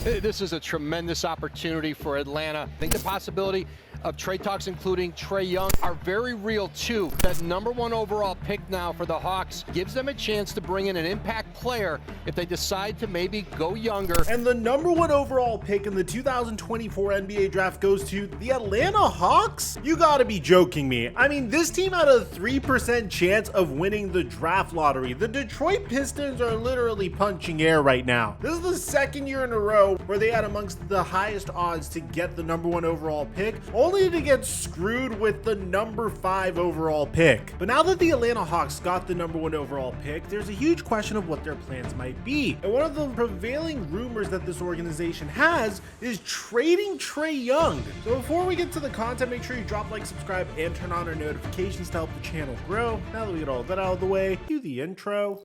This is a tremendous opportunity for Atlanta. I think the possibility of trade talks, including Trae Young, are very real too. That #1 overall pick now for the Hawks gives them a chance to bring in an impact player if they decide to maybe go younger. And the #1 overall pick in the 2024 NBA draft goes to the Atlanta Hawks? You gotta be joking me. I mean, this team had a 3% chance of winning the draft lottery. The Detroit Pistons are literally punching air right now. This is the second year in a row where they had amongst the highest odds to get the #1 overall pick, only to get screwed with the #5 overall pick. But now that the Atlanta Hawks got the #1 overall pick, there's a huge question of what their plans might be. And one of the prevailing rumors that this organization has is trading Trae Young. So before we get to the content, make sure you drop like, subscribe, and turn on our notifications to help the channel grow. Now that we get all that out of the way, cue the intro.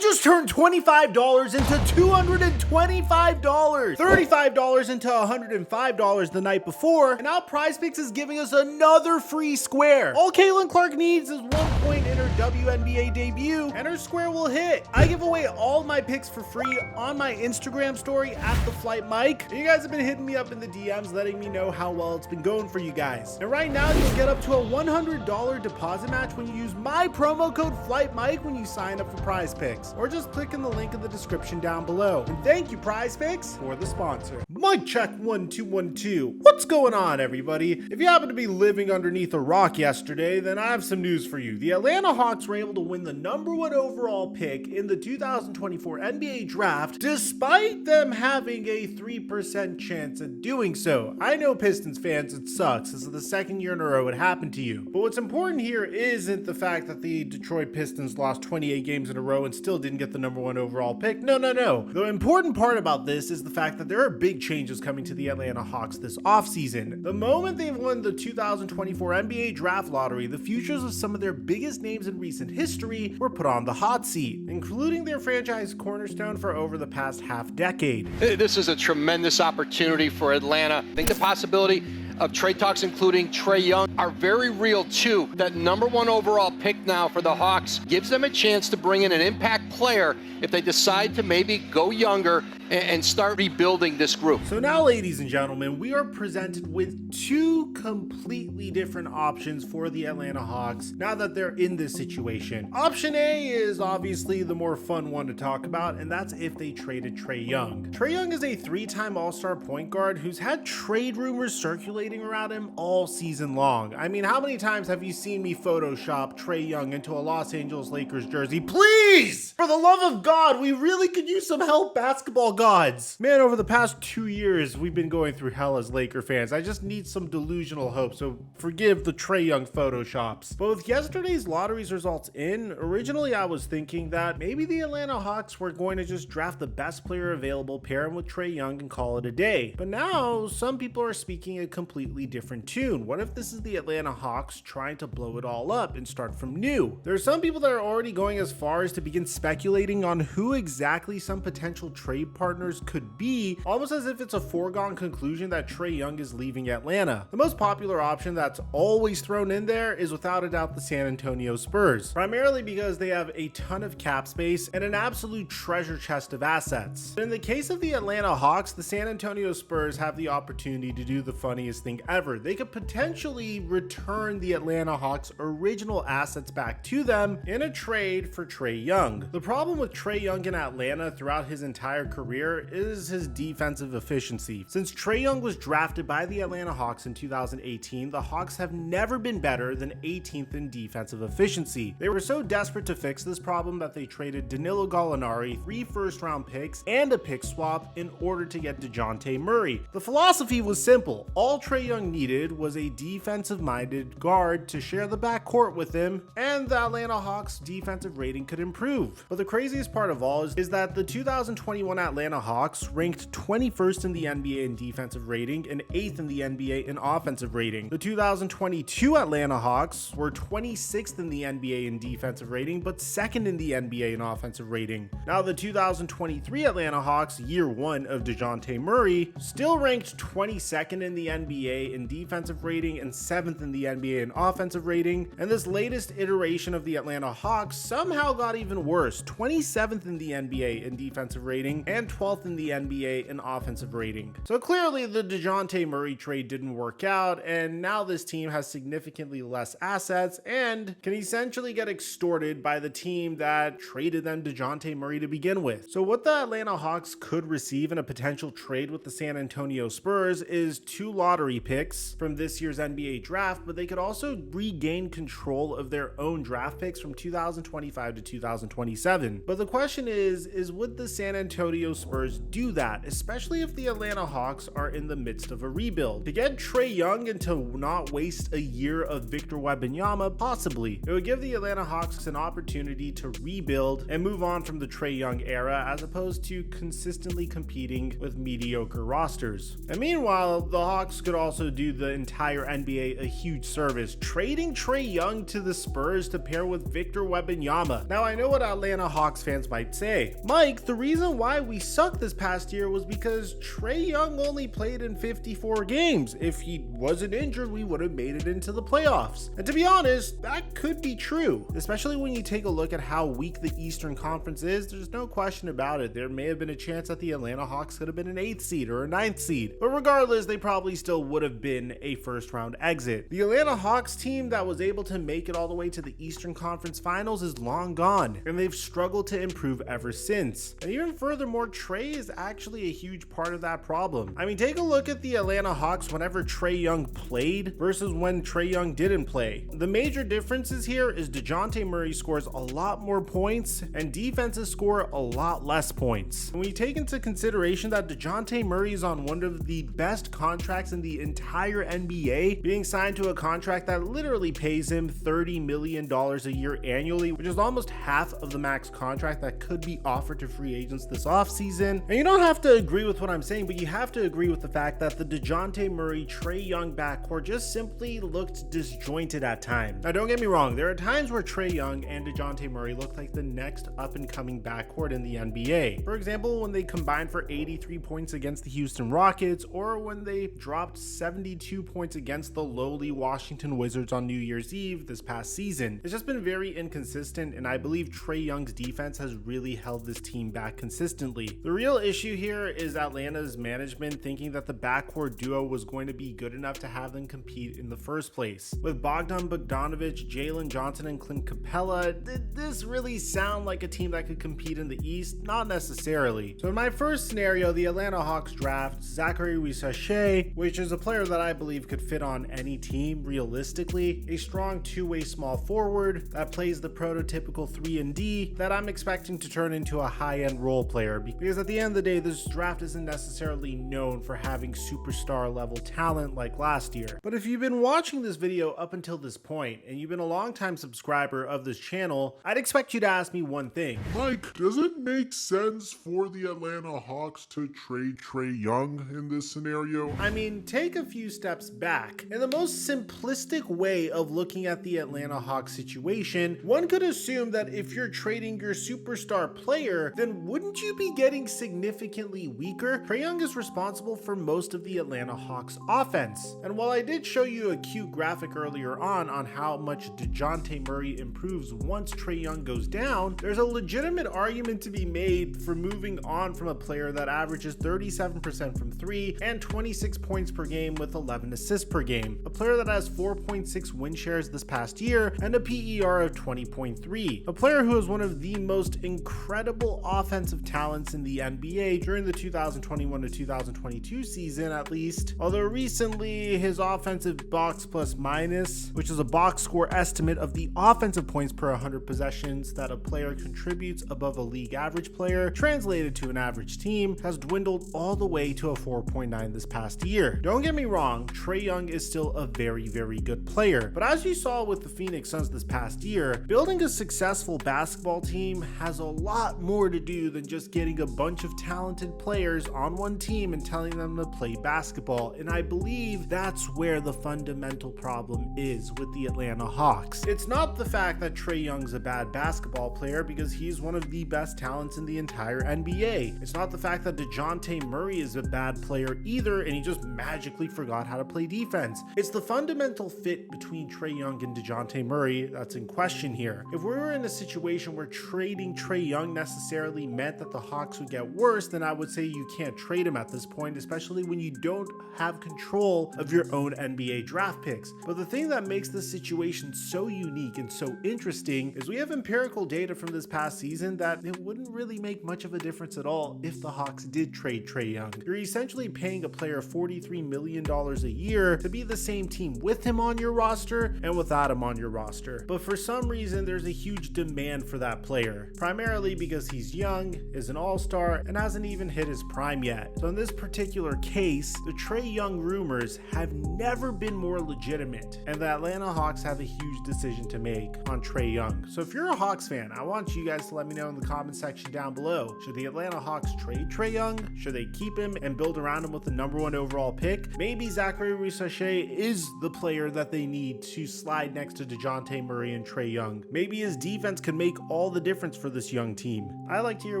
Just turned $25 into $225, $35 into $105 the night before, and now PrizePicks is giving us another free square. All Caitlin Clark needs is 1 point in her WNBA debut, and her square will hit. I give away all my picks for free on my Instagram story at TheFlightMike. You guys have been hitting me up in the DMs letting me know how well it's been going for you guys. And right now you'll get up to a $100 deposit match when you use my promo code FlightMike when you sign up for PrizePicks, or just click in the link in the description down below. And thank you, PrizePicks, for the sponsor. Mic check 1 2 1 2. What's going on, everybody? If you happen to be living underneath a rock yesterday, then I have some news for you. The Atlanta Hawks were able to win the #1 overall pick in the 2024 NBA draft, despite them having a 3% chance at doing so. I know Pistons fans, it sucks. This is the second year in a row it happened to you. But what's important here isn't the fact that the Detroit Pistons lost 28 games in a row and still didn't get the #1 overall pick. No. The important part about this is the fact that there are big changes coming to the Atlanta Hawks this offseason. The moment they've won the 2024 NBA draft lottery, the futures of some of their biggest names in recent history were put on the hot seat, including their franchise cornerstone for over the past half decade. This is a tremendous opportunity for Atlanta. I think the possibility of trade talks, including Trae Young, are very real too. That #1 overall pick now for the Hawks gives them a chance to bring in an impact player if they decide to maybe go younger and start rebuilding this group. So now, ladies and gentlemen, we are presented with two completely different options for the Atlanta Hawks now that they're in this situation. Option A is obviously the more fun one to talk about, and that's if they traded Trae Young. Trae Young is a 3-time All-Star point guard who's had trade rumors circulating around him all season long. I mean, how many times have you seen me Photoshop Trae Young into a Los Angeles Lakers jersey? Please! For the love of God, we really could use some help, basketball gods. Man, over the past 2 years, we've been going through hell as Laker fans. I just need some delusional hope, so forgive the Trae Young Photoshops. But with yesterday's lottery's results in, originally I was thinking that maybe the Atlanta Hawks were going to just draft the best player available, pair him with Trae Young, and call it a day. But now, some people are speaking a completely different tune. What if this is the Atlanta Hawks trying to blow it all up and start from new? There are some people that are already going as far as to begin speculating on who exactly some potential trade partners could be, almost as if it's a foregone conclusion that Trae Young is leaving Atlanta. The most popular option that's always thrown in there is without a doubt the San Antonio Spurs, primarily because they have a ton of cap space and an absolute treasure chest of assets. But in the case of the Atlanta Hawks, the San Antonio Spurs have the opportunity to do the funniest thing ever. They could potentially return the Atlanta Hawks' original assets back to them in a trade for Trae Young. The problem with Trae Young in Atlanta throughout his entire career is his defensive efficiency. Since Trae Young was drafted by the Atlanta Hawks in 2018, the Hawks have never been better than 18th in defensive efficiency. They were so desperate to fix this problem that they traded Danilo Gallinari, 3 first-round picks, and a pick swap in order to get DeJounte Murray. The philosophy was simple. All Trae Trae Young needed was a defensive-minded guard to share the backcourt with him, and the Atlanta Hawks' defensive rating could improve. But the craziest part of all is that the 2021 Atlanta Hawks ranked 21st in the NBA in defensive rating and 8th in the NBA in offensive rating. The 2022 Atlanta Hawks were 26th in the NBA in defensive rating, but 2nd in the NBA in offensive rating. Now the 2023 Atlanta Hawks, year one of DeJounte Murray, still ranked 22nd in the NBA in defensive rating and 7th in the NBA in offensive rating. And this latest iteration of the Atlanta Hawks somehow got even worse, 27th in the NBA in defensive rating and 12th in the NBA in offensive rating. So clearly the DeJounte Murray trade didn't work out, and now this team has significantly less assets and can essentially get extorted by the team that traded them DeJounte Murray to begin with. So what the Atlanta Hawks could receive in a potential trade with the San Antonio Spurs is 2 lottery picks from this year's NBA draft, but they could also regain control of their own draft picks from 2025 to 2027. But the question is would the San Antonio Spurs do that, especially if the Atlanta Hawks are in the midst of a rebuild? To get Trae Young and to not waste a year of Victor Wembanyama, possibly. It would give the Atlanta Hawks an opportunity to rebuild and move on from the Trae Young era, as opposed to consistently competing with mediocre rosters. And meanwhile, the Hawks could also do the entire NBA a huge service, trading Trae Young to the Spurs to pair with Victor Wembanyama. Now I know what Atlanta Hawks fans might say. Mike, the reason why we sucked this past year was because Trae Young only played in 54 games. If he wasn't injured, we would have made it into the playoffs. And to be honest, that could be true, especially when you take a look at how weak the Eastern Conference is. There's no question about it. There may have been a chance that the Atlanta Hawks could have been an 8th seed or a 9th seed, but regardless, they probably still would have been a first round exit. The Atlanta Hawks team that was able to make it all the way to the Eastern Conference Finals is long gone, and they've struggled to improve ever since. And even furthermore, Trae is actually a huge part of that problem. I mean, take a look at the Atlanta Hawks whenever Trae Young played versus when Trae Young didn't play. The major differences here is DeJounte Murray scores a lot more points and defenses score a lot less points. When you take into consideration that DeJounte Murray is on one of the best contracts in the entire NBA, being signed to a contract that literally pays him $30 million a year annually, which is almost half of the max contract that could be offered to free agents this offseason. And you don't have to agree with what I'm saying, but you have to agree with the fact that the DeJounte Murray Trae Young backcourt just simply looked disjointed at times. Now don't get me wrong, there are times where Trae Young and DeJounte Murray look like the next up and coming backcourt in the NBA. For example, when they combined for 83 points against the Houston Rockets, or when they dropped 72 points against the lowly Washington Wizards on New Year's Eve this past season. It's just been very inconsistent, and I believe Trae Young's defense has really held this team back consistently. The real issue here is Atlanta's management thinking that the backcourt duo was going to be good enough to have them compete in the first place. With Bogdan Bogdanovic, Jalen Johnson, and Clint Capella, did this really sound like a team that could compete in the East? Not necessarily. So in my first scenario, the Atlanta Hawks draft Zachary Wissache, which is a player that I believe could fit on any team realistically, a strong two-way small forward that plays the prototypical 3-and-D that I'm expecting to turn into a high-end role player, because at the end of the day, this draft isn't necessarily known for having superstar level talent like last year. But if you've been watching this video up until this point and you've been a long-time subscriber of this channel, I'd expect you to ask me one thing. Mike, does it make sense for the Atlanta Hawks to trade Trae Young in this scenario? I mean, take a few steps back. In the most simplistic way of looking at the Atlanta Hawks situation, one could assume that if you're trading your superstar player, then wouldn't you be getting significantly weaker? Trae Young is responsible for most of the Atlanta Hawks offense. And while I did show you a cute graphic earlier on how much DeJounte Murray improves once Trae Young goes down, there's a legitimate argument to be made for moving on from a player that averages 37% from 3 and 26 points per game with 11 assists per game. A player that has 4.6 win shares this past year and a PER of 20.3. A player who is one of the most incredible offensive talents in the NBA during the 2021 to 2022 season at least, although recently his offensive box plus minus, which is a box score estimate of the offensive points per 100 possessions that a player contributes above a league average player, translated to an average team, has dwindled all the way to a 4.9 this past year. Don't get get me wrong, Trae Young is still a very, very good player. But as you saw with the Phoenix Suns this past year, building a successful basketball team has a lot more to do than just getting a bunch of talented players on one team and telling them to play basketball. And I believe that's where the fundamental problem is with the Atlanta Hawks. It's not the fact that Trae Young's a bad basketball player, because he's one of the best talents in the entire NBA. It's not the fact that DeJounte Murray is a bad player either, and he just magically forgot how to play defense. It's the fundamental fit between Trae Young and DeJounte Murray that's in question here. If we were in a situation where trading Trae Young necessarily meant that the Hawks would get worse, then I would say you can't trade him at this point, especially when you don't have control of your own NBA draft picks. But the thing that makes this situation so unique and so interesting is we have empirical data from this past season that it wouldn't really make much of a difference at all if the Hawks did trade Trae Young. You're essentially paying a player $43 million a year to be the same team with him on your roster and without him on your roster. But for some reason, there's a huge demand for that player, primarily because he's young, is an all-star, and hasn't even hit his prime yet. So in this particular case, the Trae Young rumors have never been more legitimate, and the Atlanta Hawks have a huge decision to make on Trae Young. So if you're a Hawks fan, I want you guys to let me know in the comment section down below. Should the Atlanta Hawks trade Trae Young? Should they keep him and build around him with the #1 overall pick? Maybe Zachary Risachet is the player that they need to slide next to DeJounte Murray and Trae Young. Maybe his defense can make all the difference for this young team. I like to hear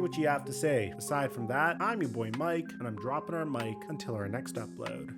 what you have to say. Aside from that, I'm your boy Mike, and I'm dropping our mic until our next upload.